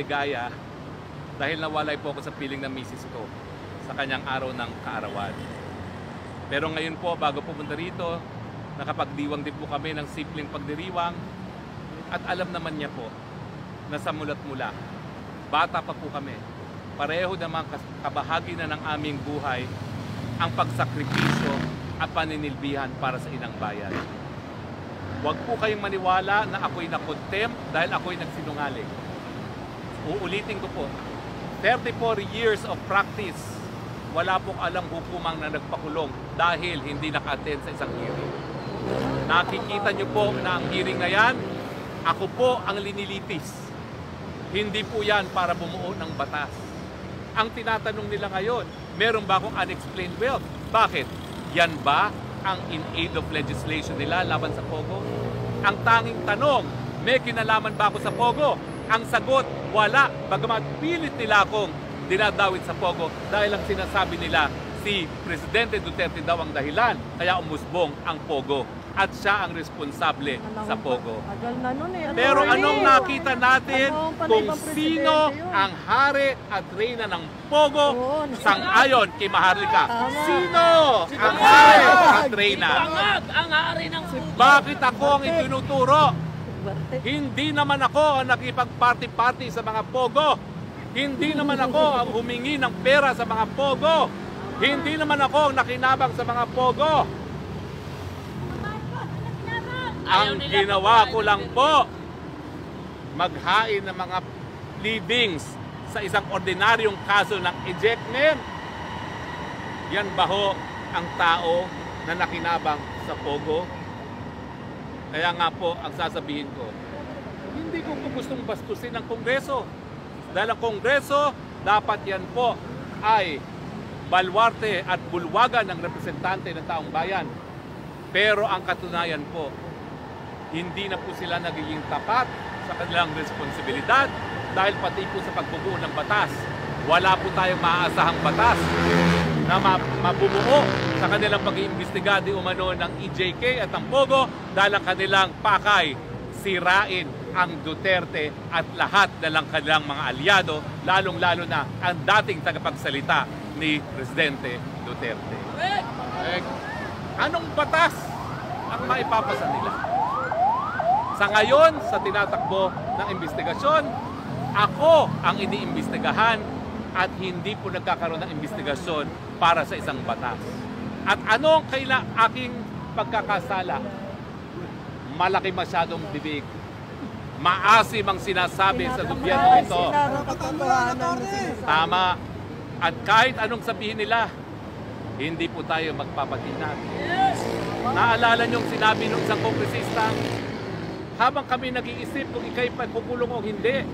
maligaya dahil nawalay po ako sa piling ng misis ko sa kanyang araw ng kaarawan. Pero ngayon po, bago pumunta rito, nakapagdiwang din po kami ng simpleng pagdiriwang at alam naman niya po na sa mulat mula, bata pa po kami, pareho naman kabahagi na ng aming buhay ang pagsakripisyo at paninilbihan para sa inang bayan. Huwag po kayong maniwala na ako'y nakontempt dahil ako'y nagsinungaling. Uulitin ko po, 34 years of practice, wala pong alam hukumang na nagpakulong dahil hindi naka-attend sa isang hearing. Nakikita niyo po na ang hearing na yan, ako po ang linilitis. Hindi po yan para bumuo ng batas. Ang tinatanong nila ngayon, meron ba akong unexplained wealth? Bakit? Yan ba ang in aid of legislation nila laban sa Pogo? Ang tanging tanong, may kinalaman ba ako sa Pogo? Ang sagot, wala. Bagamat pilit nila akong dinadawit sa Pogo dahil ang sinasabi nila, si Presidente Duterte daw ang dahilan kaya umusbong ang Pogo at siya ang responsable sa Pogo. Pero anong nakita natin kung sino ang hari at reyna ng Pogo sang-ayon kay Maharlika? Sino ang hari at reyna? Ang hari ng Pogo. Bakit ako ang itinuturo? Hindi naman ako ang nakipag-party-party sa mga Pogo. Hindi naman ako ang humingi ng pera sa mga Pogo. Hindi naman ako ang nakinabang sa mga Pogo. Ang ginawa ko lang po, maghain ng mga pleadings sa isang ordinaryong kaso ng ejectment. Yan ba ho ang tao na nakinabang sa Pogo? Kaya nga po, ang sasabihin ko, hindi ko gustong bastusin ang Kongreso. Dahil ang Kongreso, dapat yan po ay balwarte at bulwagan ng representante ng taong bayan. Pero ang katunayan po, hindi na po sila nagiging tapat sa kanilang responsibilidad dahil pati po sa pagbubuo ng batas. Wala po tayong maaasahang batas na mabumuo sa kanilang pag-iimbestiga di umano ng EJK at ng Pogo dahil ang kanilang pakay sirain ang Duterte at lahat na lang kanilang mga aliado, lalong-lalo na ang dating tagapagsalita ni Presidente Duterte. Anong batas ang maipapasa nila? Sa ngayon, sa tinatakbo ng investigasyon, ako ang iniimbestigahan at hindi po nagkakaroon ng investigasyon para sa isang batas. At anong aking pagkakasala? Malaki masyadong bibig. Maasim ang sinasabi sa gobyerno ito. Tama. At kahit anong sabihin nila, hindi po tayo magpapatinag. Naalala niyong sinabi ng isang kongresista, habang kami nag-iisip kung ikay pagkukulong o hindi,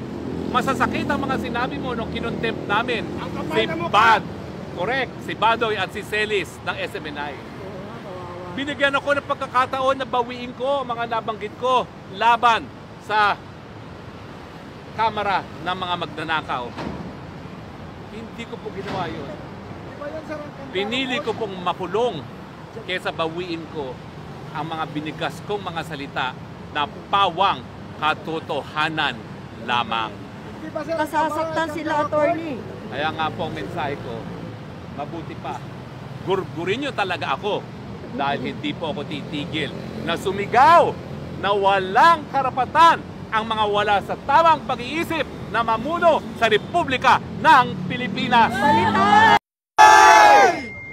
masasakit ang mga sinabi mo nung kinontempt namin. Si Bad, correct, si Badoy at si Celis ng SMNI. Binigyan ako ng pagkakataon na bawiin ko mga nabanggit ko laban sa Kamara ng mga magnanakaw. Hindi ko po ginawa yun. Pinili ko pong makulong kaysa bawiin ko ang mga binigas kong mga salita na pawang katotohanan lamang. Masasaktan sila, attorney. Kaya nga po ang mensahe ko, mabuti pa, gurgurin nyo talaga ako dahil hindi po ako titigil na sumigaw na walang karapatan ang mga wala sa tamang pag-iisip na mamuno sa Republika ng Pilipinas.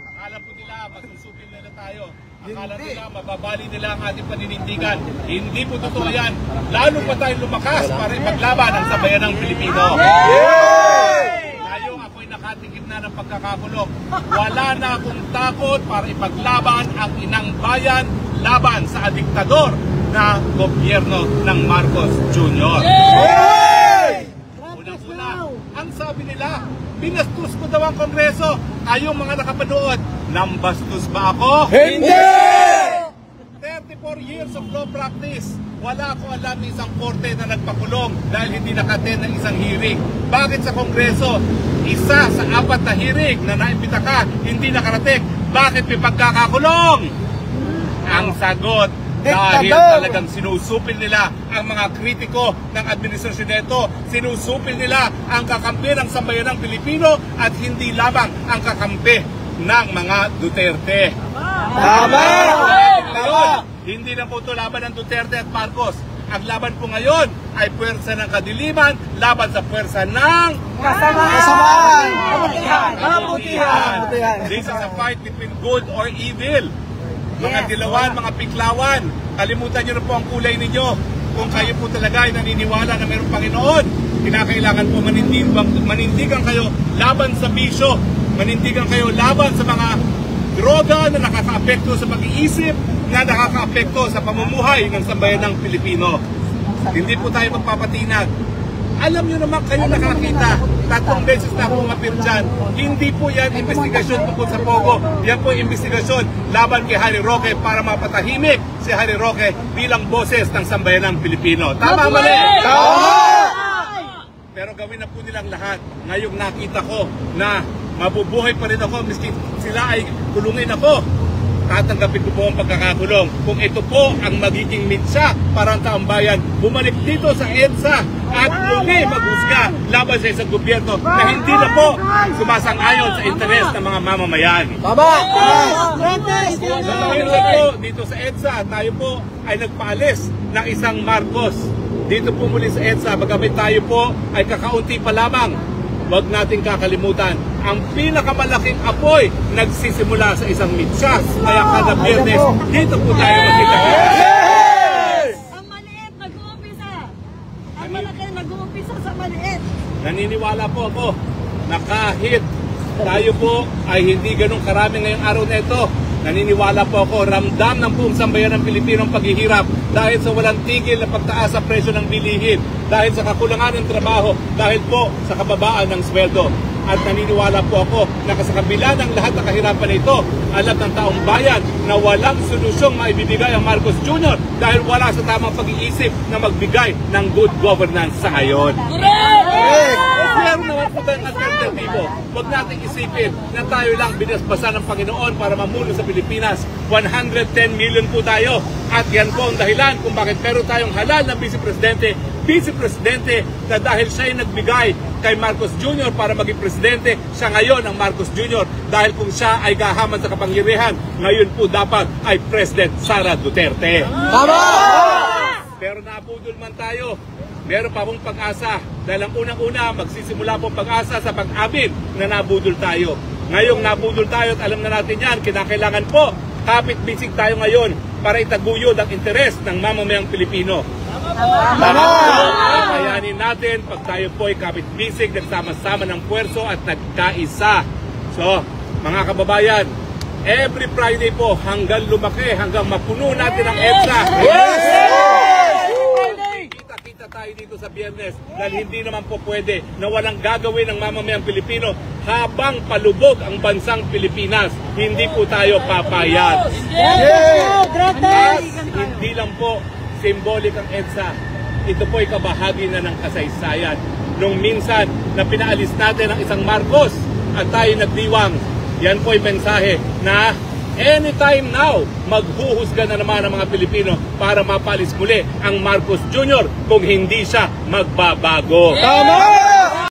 Akala po nila, masusupil nila tayo. Akala nila, mababali nila ang ating paninindigan. Hindi po totoo yan. Lalo pa tayo lumakas para ipaglaban ang sabayan ng Pilipino. Ngayon, ako'y nakatingin na ng pagkakakulong. Wala na akong takot para ipaglaban ang inang bayan laban sa diktador na gobyerno ng Marcos Jr. Unang-una, ang sabi nila, binastos ko daw ang Kongreso. Kayong mga nakapanood, nambastos ba ako? Hindi! 34 years of law practice. Wala ko alam ng isang korte na nagpakulong dahil hindi naka-attend ng isang hearing. Bakit sa Kongreso, isa sa 4 na hearing na naimbita ka, hindi nakarating? Bakit may pagkakakulong? Ang sagot, Dahil talagang sinusupil nila ang mga kritiko ng administrasyon nito. Sinusupil nila ang kakampi ng sambayanang Pilipino at hindi lamang ang kakampi ng mga Duterte. Tama! Hindi na po ito laban ng Duterte at Marcos. Ang laban po ngayon ay puwersa ng kadiliman laban sa puwersa ng Kasamaan! kabutihan. This is a fight between good or evil. Mga dilawan, mga piklawan, kalimutan nyo na po ang kulay ninyo. Kung kayo po talaga ay naniniwala na mayroong Panginoon, kinakailangan po manindigan kayo laban sa bisyo, manindigan kayo laban sa mga droga na nakakaapekto sa pag-iisip, na nakakaapekto sa pamumuhay ng sambayanang Pilipino. Hindi po tayo magpapatinag. Alam nyo naman kayo nakakita, 3 beses na ako umapir dyan. Hindi po yan investigasyon tungkol sa Pogo. Yan po investigasyon laban kay Harry Roque para mapatahimik si Harry Roque bilang boses ng sambayanang Pilipino. Tama, mali? Tama! Pero gawin na po nilang lahat. Ngayong nakita ko na mabubuhay pa rin ako, miski sila ay kulungin ako. Tatanggapin ko po ang pagkakakulong. Kung ito po ang magiging mitsa para ang taong bayan, bumalik dito sa EDSA at muli maghusga laban sa isang gobyerno na hindi na po sumasang-ayon sa interes ng mga mamamayan. Tama! Minsan po dito sa EDSA, tayo po ay nagpaalis ng isang Marcos. Dito po muli sa EDSA, bagamit tayo po ay kakaunti pa lamang. Huwag nating kakalimutan, ang pinakamalaking apoy nagsisimula sa isang mitsa. Kaya kada Biyernes, dito po tayo magkita. Ang maliit, nag-uumpisa. Ang malaki, nag-uumpisa sa maliit. Naniniwala po ako na kahit tayo po ay hindi ganun karami ngayong araw na ito, naniniwala po ako, ramdam ng buong sambayan ng Pilipino ang paghihirap dahil sa walang tigil na pagtaas sa presyo ng bilihin, dahil sa kakulangan ng trabaho, dahil po sa kababaan ng sweldo. At naniniwala po ako na sa kabila ng lahat ng kahirapan ito, alam ng taong bayan na walang solusyong maibibigay ang Marcos Jr. dahil wala sa tamang pag-iisip na magbigay ng good governance sa ngayon. Meron naman po tayong alternatibo. Huwag natin isipin na tayo lang binasbasan ng Panginoon para mamuno sa Pilipinas. 110 million po tayo. At yan po ang dahilan kung bakit meron tayong halal na vice-presidente na dahil siya ay nagbigay kay Marcos Jr. para maging presidente, siya ngayon ang Marcos Jr. Dahil kung siya ay gahaman sa kapangyarihan, ngayon po dapat ay President Sara Duterte. Tama! Pero nabudol man tayo, meron pa pong pag-asa. Dahil ang unang-una, magsisimula pong pag-asa sa pag-amin na nabudol tayo. Ngayong nabudol tayo at alam na natin yan, kinakailangan po, kapit-bisig tayo ngayon para itaguyod ang interes ng mamamayang Pilipino. Tama! Kayanin natin pag tayo po ay kapit-bisig, nagsama-sama ng puwerso at nagkaisa. So, mga kababayan, every Friday po hanggang lumaki, hanggang mapuno natin ang EDSA. Yes! Kita tayo dito sa Biyernes dahil hindi naman po pwede na walang gagawin ng mamamayang Pilipino habang palubog ang bansang Pilipinas. Hindi po tayo papayag. At hindi lang po symbolic ang EDSA. Ito po ay kabahagi na ng kasaysayan. Nung minsan na pinaalis natin ang isang Marcos at tayo nagdiwang, yan po ay mensahe na anytime now, maghuhusga na naman ang mga Pilipino para mapalis muli ang Marcos Jr. kung hindi siya magbabago. Tama!